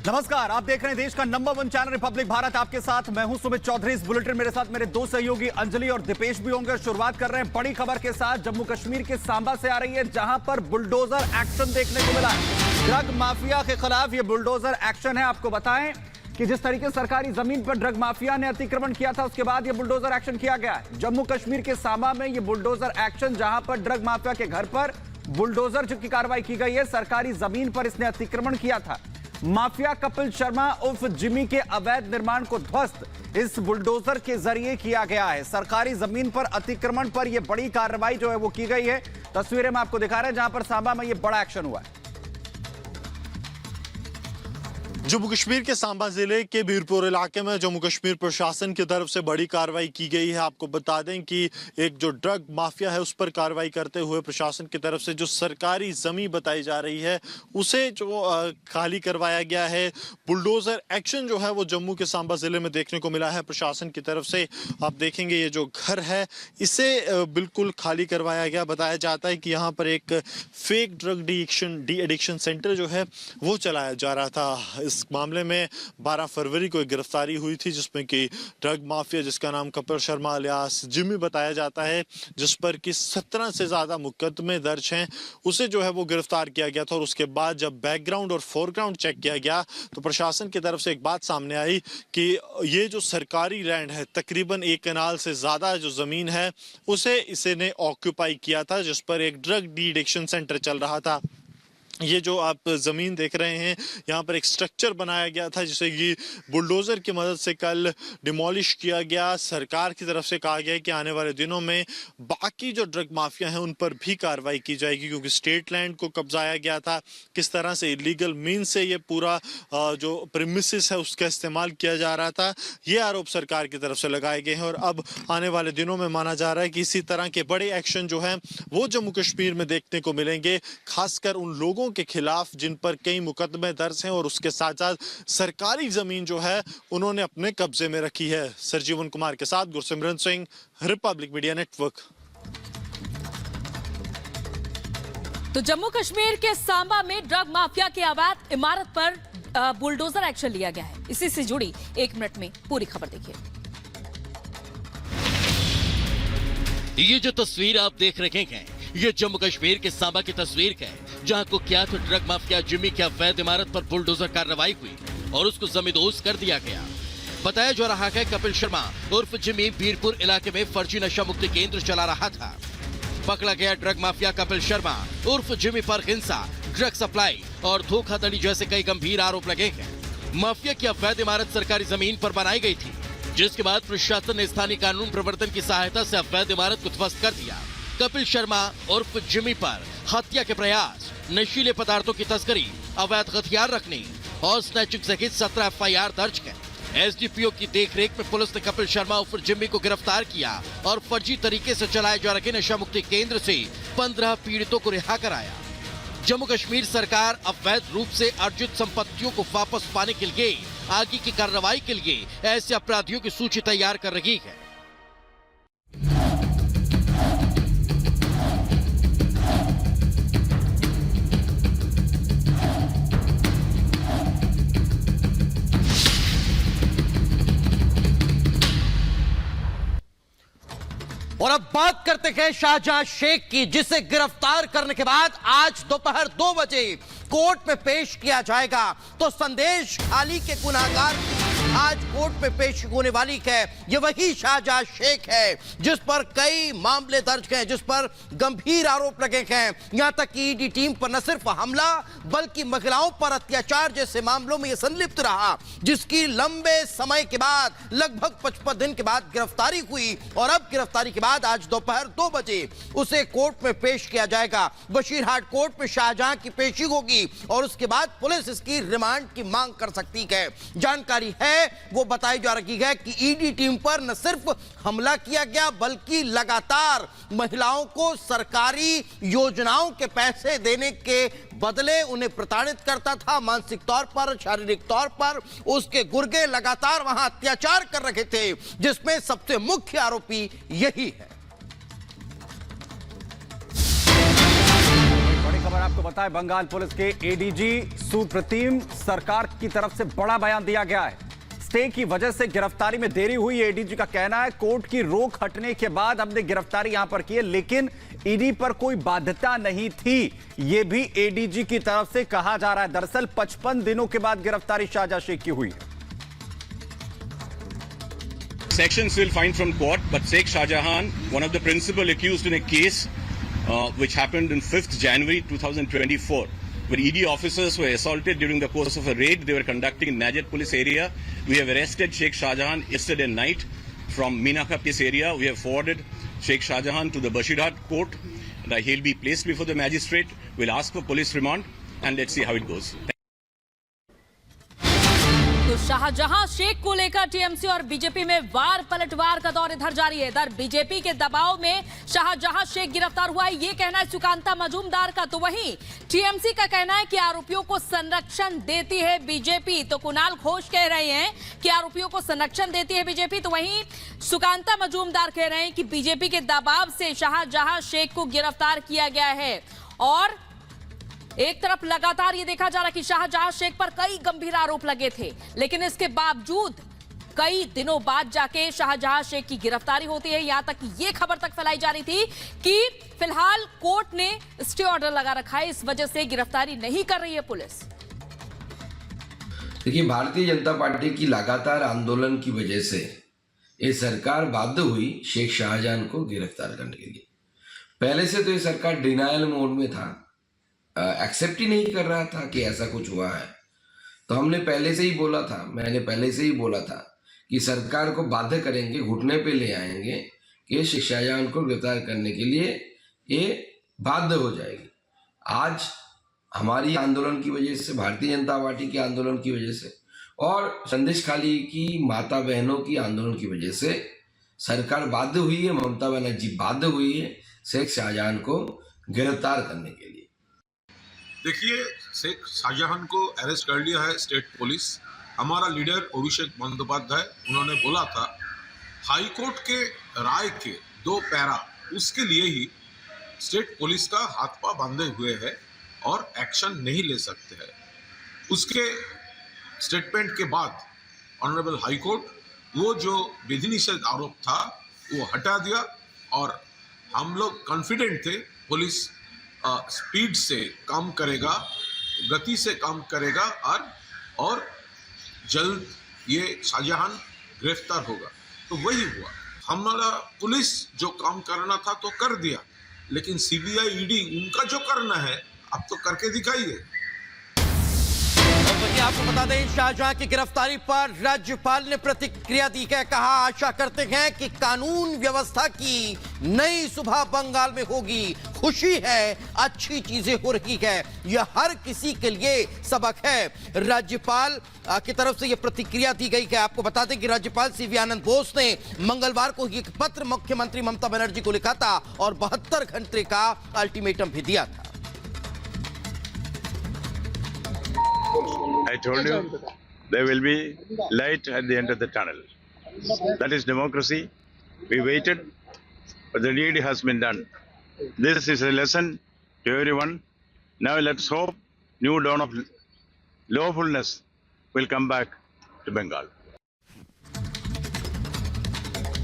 नमस्कार, आप देख रहे हैं देश का नंबर 1 चैनल रिपब्लिक भारत। आपके साथ मैं हूं सुमित चौधरी। इस बुलेटिन मेरे साथ मेरे दो सहयोगी अंजलि और दीपेश भी होंगे। शुरुआत कर रहे हैं बड़ी खबर के साथ। जम्मू कश्मीर के सांबा से आ रही है, जहां पर बुलडोजर एक्शन देखने को मिला है। ड्रग माफिया के खिलाफ यह बुलडोजर एक्शन है। आपको बताएं कि जिस तरीके सरकारी जमीन पर ड्रग माफिया ने अतिक्रमण किया था, उसके बाद यह बुलडोजर एक्शन किया गया है। जम्मू कश्मीर के सांबा में यह बुलडोजर एक्शन, जहां पर ड्रग माफिया के घर पर बुलडोजर की कार्रवाई की गई है। सरकारी जमीन पर इसने अतिक्रमण किया था। माफिया कपिल शर्मा उर्फ जिमी के अवैध निर्माण को ध्वस्त इस बुलडोजर के जरिए किया गया है। सरकारी जमीन पर अतिक्रमण पर यह बड़ी कार्रवाई जो है वो की गई है। तस्वीरें मैं आपको दिखा रहे हैं जहां पर सांबा में यह बड़ा एक्शन हुआ है। जम्मू कश्मीर के सांबा जिले के बीरपुर इलाके में जम्मू कश्मीर प्रशासन की तरफ से बड़ी कार्रवाई की गई है। आपको बता दें कि एक जो ड्रग माफिया है उस पर कार्रवाई करते हुए प्रशासन की तरफ से जो सरकारी जमीन बताई जा रही है उसे जो खाली करवाया गया है। बुलडोजर एक्शन जो है वो जम्मू के सांबा जिले में देखने को मिला है प्रशासन की तरफ से। आप देखेंगे ये जो घर है इसे बिल्कुल खाली करवाया गया। बताया जाता है कि यहाँ पर एक fake drug de addiction centre जो है वो चलाया जा रहा था। इस मामले में 12 फरवरी को एक गिरफ्तारी हुई थी, जिसमें कि ड्रग माफिया जिसका नाम कपिल शर्मा अलियास जिमी बताया जाता है, जिस पर कि 17 से ज्यादा मुकदमे दर्ज हैं, उसे जो है वो गिरफ्तार किया गया था। और उसके बाद जब बैकग्राउंड और फोरग्राउंड चेक किया गया तो प्रशासन की तरफ से एक बात सामने आई कि ये जो सरकारी लैंड है, तकरीबन 1 कनाल से ज्यादा जो जमीन है उसे इसे ने ऑक्यूपाई किया था, जिस पर एक ड्रग डी एडिक्शन सेंटर चल रहा था। ये जो आप जमीन देख रहे हैं यहाँ पर एक स्ट्रक्चर बनाया गया था, जिसे कि बुलडोजर की मदद से कल डिमोलिश किया गया। सरकार की तरफ से कहा गया कि आने वाले दिनों में बाकी जो ड्रग माफिया हैं उन पर भी कार्रवाई की जाएगी, क्योंकि स्टेट लैंड को कब्जाया गया था। किस तरह से इलीगल मीन से ये पूरा जो प्रीमिसेस है उसका इस्तेमाल किया जा रहा था, ये आरोप सरकार की तरफ से लगाए गए हैं। और अब आने वाले दिनों में माना जा रहा है कि इसी तरह के बड़े एक्शन जो हैं वो जम्मू कश्मीर में देखने को मिलेंगे, खासकर उन लोगों के खिलाफ जिन पर कई मुकदमे दर्ज हैं और उसके साथ साथ सरकारी जमीन जो है उन्होंने अपने कब्जे में रखी है। सरजीवन कुमार के साथ Gursimran Singh, Republic media network. तो जम्मू कश्मीर के सांबा में ड्रग माफिया की अवैध इमारत पर बुलडोजर एक्शन लिया गया है। इसी से जुड़ी 1 मिनट में पूरी खबर देखिए। ये जो तस्वीर आप देख रहे हैं ये जम्मू कश्मीर के सांबा की तस्वीर है, जहां कुख्यात ड्रग माफिया जिमी की अवैध इमारत पर बुलडोजर कार्रवाई हुई और उसको जमींदोज कर दिया गया। बताया जा रहा है कपिल शर्मा उर्फ जिमी बीरपुर इलाके में फर्जी नशा मुक्ति केंद्र चला रहा था। पकड़ा गया ड्रग माफिया कपिल शर्मा उर्फ जिमी पर हिंसा, ड्रग सप्लाई और धोखाधड़ी जैसे कई गंभीर आरोप लगे हैं। माफिया की अवैध इमारत सरकारी जमीन पर बनाई गई थी, जिसके बाद प्रशासन ने स्थानीय कानून प्रवर्तन की सहायता से अवैध इमारत को ध्वस्त कर दिया। कपिल शर्मा उर्फ जिमी पर हत्या के प्रयास, नशीले पदार्थों की तस्करी, अवैध हथियार रखने और स्नैचिंग सहित 17 FIR दर्ज है। एसडीपीओ की देखरेख में पुलिस ने कपिल शर्मा उर्फ जिमी को गिरफ्तार किया और फर्जी तरीके से चलाए जा रहे नशा मुक्ति केंद्र से 15 पीड़ितों को रिहा कराया। जम्मू कश्मीर सरकार अवैध रूप से अर्जित संपत्तियों को वापस पाने के लिए आगे की कार्रवाई के लिए ऐसे अपराधियों की सूची तैयार कर रही है। और अब बात करते हैं शाहजहां शेख की, जिसे गिरफ्तार करने के बाद आज दोपहर 2 बजे कोर्ट में पेश किया जाएगा। तो संदेश खाली के गुनाहगार आज कोर्ट में पेश होने वाली है ये वही शाहजहां शेख है, जिस पर कई मामले दर्ज हैं, जिस पर गंभीर आरोप लगे हैं। यहां तक कि ईडी टीम पर न सिर्फ हमला बल्कि महिलाओं पर अत्याचार जैसे मामलों में यह संलिप्त रहा, जिसकी लंबे समय के बाद लगभग 55 दिन के बाद गिरफ्तारी हुई। और अब गिरफ्तारी के बाद आज दोपहर 2 बजे उसे कोर्ट में पेश किया जाएगा। बशीरहाट कोर्ट में शाहजहां की पेशी होगी और उसके बाद पुलिस इसकी रिमांड की मांग कर सकती है। जानकारी है वो बताई जा रही है कि ईडी टीम पर न सिर्फ हमला किया गया बल्कि लगातार महिलाओं को सरकारी योजनाओं के पैसे देने के बदले उन्हें प्रताड़ित करता था। मानसिक तौर पर, शारीरिक तौर पर उसके गुर्गे लगातार वहां अत्याचार कर रहे थे, जिसमें सबसे मुख्य आरोपी यही है। बड़ी खबर आपको बताएं, बंगाल पुलिस के एडीजी सुप्रतीम सरकार की तरफ से बड़ा बयान दिया गया है। स्टे की वजह से गिरफ्तारी में देरी हुई। एडीजी का कहना है कोर्ट की रोक हटने के बाद हमने गिरफ्तारी यहां पर की है, लेकिन ईडी पर कोई बाध्यता नहीं थी, यह भी एडीजी की तरफ से कहा जा रहा है। दरअसल 55 दिनों के बाद गिरफ्तारी शाहजहां शेख की हुई है। Sections will find from court, but Sheikh Shahjahan, one of the principal accused in a case which happened on 5th January 2024, where ED officers were assaulted during the course of a raid they were conducting in Najat police area. We have arrested Sheikh Shahjahan yesterday night from Minaka police area. We have forwarded Sheikh Shahjahan to the Bashirhat court. And he'll be placed before the magistrate. We'll ask for police remand and let's see how it goes. तो शाहजहां शेख को लेकर TMC और BJP में वार पलटवार का दौर इधर जारी है। इधर बीजेपी के दबाव में शाहजहां शेख गिरफ्तार हुआ है, ये कहना है सुकांता मजूमदार का। तो वहीं टीएमसी का कहना है कि आरोपियों को संरक्षण देती है बीजेपी। तो कुणाल घोष कह रहे हैं कि आरोपियों को संरक्षण देती है बीजेपी, तो वहीं सुकांता मजूमदार कह रहे हैं कि बीजेपी के दबाव से शाहजहां शेख को गिरफ्तार किया गया है। और एक तरफ लगातार ये देखा जा रहा है कि शाहजहां शेख पर कई गंभीर आरोप लगे थे, लेकिन इसके बावजूद कई दिनों बाद जाके शाहजहां शेख की गिरफ्तारी होती है। यहां तक ये खबर तक फैलाई जा रही थी कि फिलहाल कोर्ट ने स्टे ऑर्डर लगा रखा है, इस वजह से गिरफ्तारी नहीं कर रही है पुलिस। देखिए, भारतीय जनता पार्टी की लगातार आंदोलन की वजह से ये सरकार बाध्य हुई शेख शाहजहां को गिरफ्तार करने के लिए। पहले से तो ये सरकार डिनायल मोड में था, एक्सेप्ट ही नहीं कर रहा था कि ऐसा कुछ हुआ है। तो हमने पहले से ही बोला था, मैंने पहले से ही बोला था कि सरकार को बाध्य करेंगे, घुटने पे ले आएंगे कि शेख शाहजहां को गिरफ्तार करने के लिए ये बाध्य हो जाएगी। आज हमारी आंदोलन की वजह से, भारतीय जनता पार्टी के आंदोलन की वजह से और संदेश खाली की माता बहनों की आंदोलन की वजह से सरकार बाध्य हुई है, ममता बनर्जी बाध्य हुई है शेख शाहजहां को गिरफ्तार करने के लिए। देखिए, शेख शाहजहां को अरेस्ट कर लिया है स्टेट पुलिस। हमारा लीडर अभिषेक बंदोपाध्याय, उन्होंने बोला था हाई कोर्ट के राय के 2 पैरा उसके लिए ही स्टेट पुलिस का हाथ पा बांधे हुए है और एक्शन नहीं ले सकते हैं। उसके स्टेटमेंट के बाद ऑनरेबल हाई कोर्ट वो जो विधि निषेध आरोप था वो हटा दिया और हम लोग कॉन्फिडेंट थे पुलिस स्पीड से काम करेगा, गति से काम करेगा और जल्द ये शाहजहां गिरफ्तार होगा। तो वही हुआ। हमारा पुलिस जो काम करना था तो कर दिया, लेकिन सीबीआई ईडी उनका जो करना है अब तो करके दिखाइए। आपको बता दें, शाहजहां की गिरफ्तारी पर राज्यपाल ने प्रतिक्रिया दी है। कहा, आशा करते हैं कि कानून व्यवस्था की नई सुबह बंगाल में होगी। खुशी है, अच्छी चीजें हो रही है, यह हर किसी के लिए सबक है। राज्यपाल की तरफ से यह प्रतिक्रिया दी गई है। आपको बता दें कि राज्यपाल सीवी आनंद बोस ने मंगलवार को एक पत्र मुख्यमंत्री ममता बनर्जी को लिखा था और 72 घंटे का अल्टीमेटम भी दिया था। I told you there will be light at the end of the tunnel. That is democracy. We waited, but the deed has been done. This is a lesson to everyone. Now let's hope new dawn of lawfulness will come back to Bengal.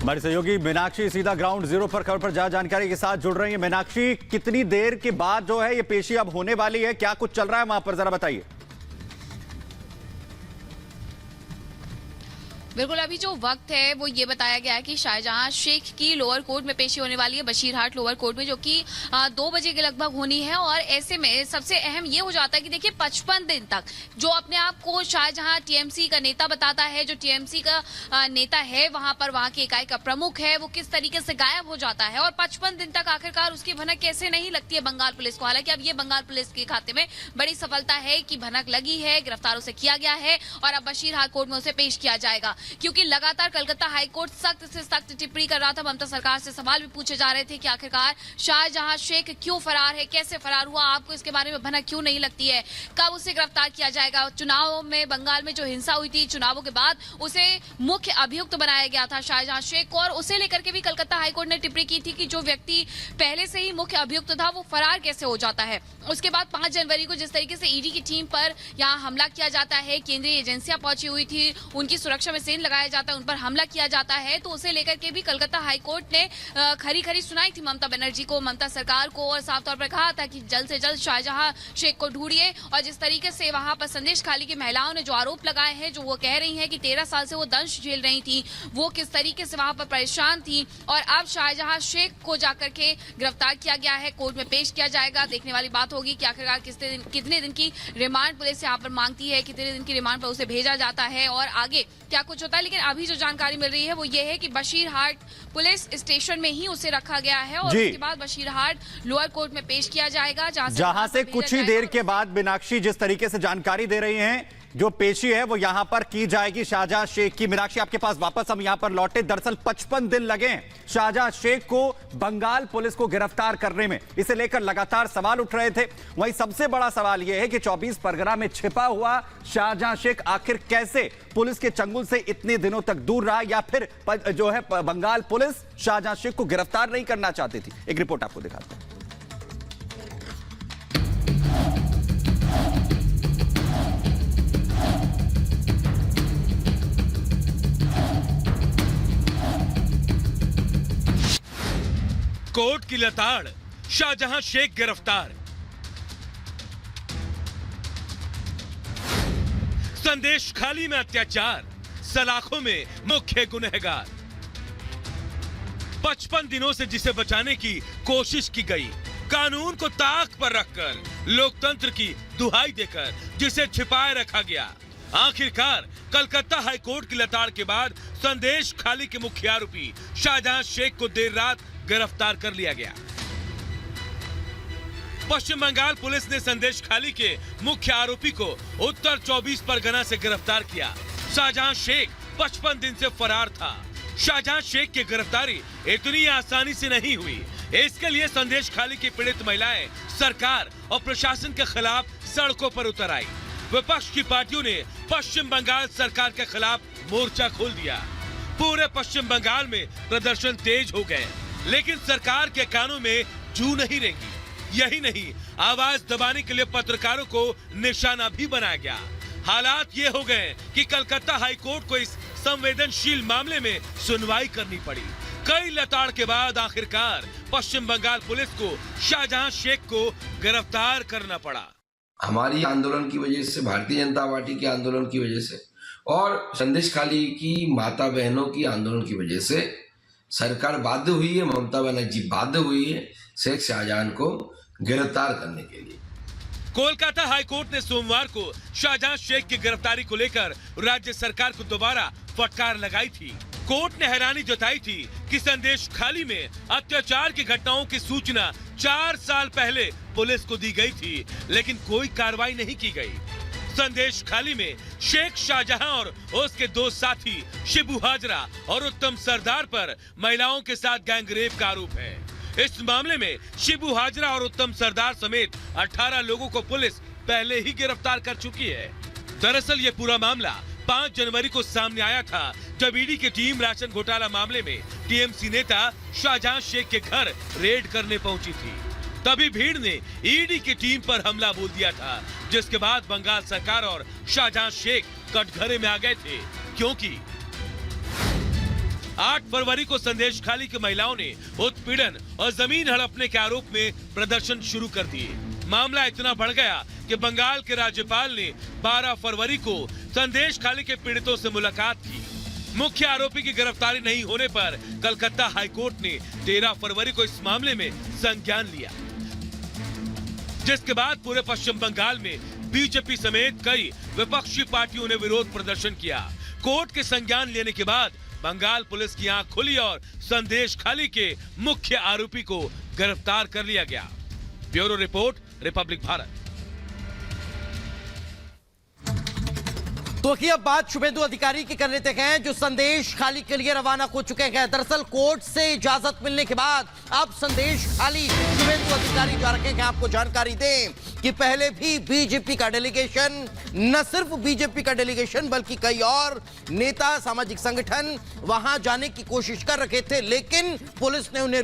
हमारी सहयोगी मीनाक्षी सीधा ground zero पर खबर पर जानकारी के साथ जुड़ रही है। मीनाक्षी, कितनी देर के बाद जो है ये पेशी अब होने वाली है, क्या कुछ चल रहा है वहां पर, जरा बताइए। बिल्कुल, अभी जो वक्त है वो ये बताया गया है कि शाहजहां शेख की लोअर कोर्ट में पेशी होने वाली है, बशीरहाट लोअर कोर्ट में, जो कि 2 बजे के लगभग होनी है। और ऐसे में सबसे अहम ये हो जाता है कि देखिए 55 दिन तक जो अपने आप को शाहजहां टीएमसी का नेता बताता है, जो टीएमसी का नेता है वहां पर, वहां की इकाई का प्रमुख है, वो किस तरीके से गायब हो जाता है। और 55 दिन तक आखिरकार उसकी भनक कैसे नहीं लगती है बंगाल पुलिस को। हालांकि अब ये बंगाल पुलिस के खाते में बड़ी सफलता है कि भनक लगी है, गिरफ्तार उसे किया गया है और अब बशीरहाट कोर्ट में उसे पेश किया जाएगा। क्योंकि लगातार कलकत्ता हाईकोर्ट सख्त से सख्त टिप्पणी कर रहा था। ममता सरकार से सवाल भी पूछे जा रहे थे कि आखिरकार शाहजहां शेख क्यों फरार है, कैसे फरार हुआ, आपको इसके बारे में भनक क्यों नहीं लगती है, कब उसे गिरफ्तार किया जाएगा। चुनाव में बंगाल में जो हिंसा हुई थी, चुनावों के बाद उसे मुख्य अभियुक्त बनाया गया था शाहजहां शेख को, और उसे लेकर के भी कलकत्ता हाईकोर्ट ने टिप्पणी की थी कि जो व्यक्ति पहले से ही मुख्य अभियुक्त था वो फरार कैसे हो जाता है। उसके बाद 5 जनवरी को जिस तरीके से ईडी की टीम पर यहाँ हमला किया जाता है, केंद्रीय एजेंसियां पहुंची हुई थी, उनकी सुरक्षा में सेंध लगाया जाता है, उन पर हमला किया जाता है, तो उसे लेकर के भी कलकत्ता हाईकोर्ट ने खरी खरी सुनाई थी ममता बनर्जी को, ममता सरकार को, और साफ तौर पर कहा था कि जल्द से जल्द शाहजहां शेख को ढूंढिए। और जिस तरीके से वहां पर संदेश खाली की महिलाओं ने जो आरोप लगाए हैं, जो वो कह रही हैं कि 13 साल से वो दंश झेल रही थी, वो किस तरीके से वहां पर परेशान थी, और अब शाहजहां शेख को जाकर के गिरफ्तार किया गया है, कोर्ट में पेश किया जाएगा। देखने वाली बात होगी कि आखिरकार कितने दिन की रिमांड पुलिस यहाँ पर मांगती है, कितने दिन की रिमांड पर उसे भेजा जाता है और आगे क्या कुछ होता है। लेकिन अभी जो जानकारी मिल रही है वो ये है कि बशीरहाट पुलिस स्टेशन में ही उसे रखा गया है और उसके बाद बशीरहाट लोअर कोर्ट में पेश किया जाएगा, जहां से कुछ ही देर के बाद मीनाक्षी जिस तरीके से जानकारी दे रही हैं, जो पेशी है वो यहां पर की जाएगी शाहजहां शेख की। मीनाक्षी आपके पास वापस हम यहां पर लौटे। दरअसल 55 दिन लगे शाहजहां शेख को बंगाल पुलिस को गिरफ्तार करने में, इसे लेकर लगातार सवाल उठ रहे थे। वहीं सबसे बड़ा सवाल यह है कि 24 परगना में छिपा हुआ शाहजहां शेख आखिर कैसे पुलिस के चंगुल से इतने दिनों तक दूर रहा, या फिर जो है बंगाल पुलिस शाहजहां शेख को गिरफ्तार नहीं करना चाहती थी। एक रिपोर्ट आपको दिखाते हैं। कोर्ट की लताड़, शाहजहां शेख गिरफ्तार। संदेश खाली में अत्याचार, सलाखों में मुख्य गुनहगार। 55 दिनों से जिसे बचाने की कोशिश की गई, कानून को ताक पर रखकर, लोकतंत्र की दुहाई देकर जिसे छिपाए रखा गया, आखिरकार कलकत्ता हाईकोर्ट की लताड़ के बाद संदेश खाली के मुख्य आरोपी शाहजहां शेख को देर रात गिरफ्तार कर लिया गया। पश्चिम बंगाल पुलिस ने संदेश खाली के मुख्य आरोपी को उत्तर 24 परगना से गिरफ्तार किया। शाहजहां शेख 55 दिन से फरार था। शाहजहां शेख की गिरफ्तारी इतनी आसानी से नहीं हुई। इसके लिए संदेश खाली की पीड़ित महिलाएं सरकार और प्रशासन के खिलाफ सड़कों पर उतर आई। विपक्ष की पार्टियों ने पश्चिम बंगाल सरकार के खिलाफ मोर्चा खोल दिया। पूरे पश्चिम बंगाल में प्रदर्शन तेज हो गए, लेकिन सरकार के कानों में जू नहीं रेंगी। यही नहीं, आवाज दबाने के लिए पत्रकारों को निशाना भी बनाया गया। हालात ये हो गए कि कलकत्ता हाईकोर्ट को इस संवेदनशील मामले में सुनवाई करनी पड़ी। कई लताड़ के बाद आखिरकार पश्चिम बंगाल पुलिस को शाहजहां शेख को गिरफ्तार करना पड़ा। हमारी आंदोलन की वजह से, भारतीय जनता पार्टी के आंदोलन की वजह से और संदेश खाली की माता बहनों की आंदोलन की वजह से सरकार बाध्य हुई है, ममता बनर्जी बाध्य हुई है शेख शाहजहां को गिरफ्तार करने के लिए। कोलकाता हाईकोर्ट ने सोमवार को शाहजहां शेख की गिरफ्तारी को लेकर राज्य सरकार को दोबारा फटकार लगाई थी। कोर्ट ने हैरानी जताई थी कि संदेश खाली में अत्याचार की घटनाओं की सूचना 4 साल पहले पुलिस को दी गई थी, लेकिन कोई कार्रवाई नहीं की गई। संदेश खाली में शेख शाहजहां और उसके 2 साथी शिबू हाजरा और उत्तम सरदार पर महिलाओं के साथ गैंगरेप का आरोप है। इस मामले में शिबू हाजरा और उत्तम सरदार समेत 18 लोगों को पुलिस पहले ही गिरफ्तार कर चुकी है। दरअसल ये पूरा मामला 5 जनवरी को सामने आया था, जब ईडी की टीम राशन घोटाला मामले में टीएमसी नेता शाहजहां शेख के घर रेड करने पहुंची थी। तभी भीड़ ने ईडी की टीम पर हमला बोल दिया था, जिसके बाद बंगाल सरकार और शाहजहां शेख कटघरे में आ गए थे, क्योंकि 8 फरवरी को संदेश खाली की महिलाओं ने उत्पीड़न और जमीन हड़पने के आरोप में प्रदर्शन शुरू कर दिए। मामला इतना बढ़ गया कि बंगाल के राज्यपाल ने 12 फरवरी को संदेश खाली के पीड़ितों से मुलाकात की। मुख्य आरोपी की गिरफ्तारी नहीं होने पर कलकत्ता हाईकोर्ट ने 13 फरवरी को इस मामले में संज्ञान लिया, जिसके बाद पूरे पश्चिम बंगाल में बीजेपी समेत कई विपक्षी पार्टियों ने विरोध प्रदर्शन किया। कोर्ट के संज्ञान लेने के बाद बंगाल पुलिस की आंख खुली और संदेश खाली के मुख्य आरोपी को गिरफ्तार कर लिया गया। Bureau report, Republic Bharat. तो कि अब बात शुभेंदु अधिकारी की कर लेते हैं, जो संदेश खाली के लिए रवाना हो चुके हैं। दरअसल कोर्ट से इजाजत मिलने के बाद अब संदेश खाली शुभेंदु अधिकारी जा रखे हैं। आपको जानकारी दें कि पहले भी बीजेपी का डेलीगेशन, न सिर्फ बीजेपी का डेलीगेशन बल्कि कई और नेता, सामाजिक संगठन वहां जाने की कोशिश कर रहे थे, लेकिन पुलिस ने उन्हें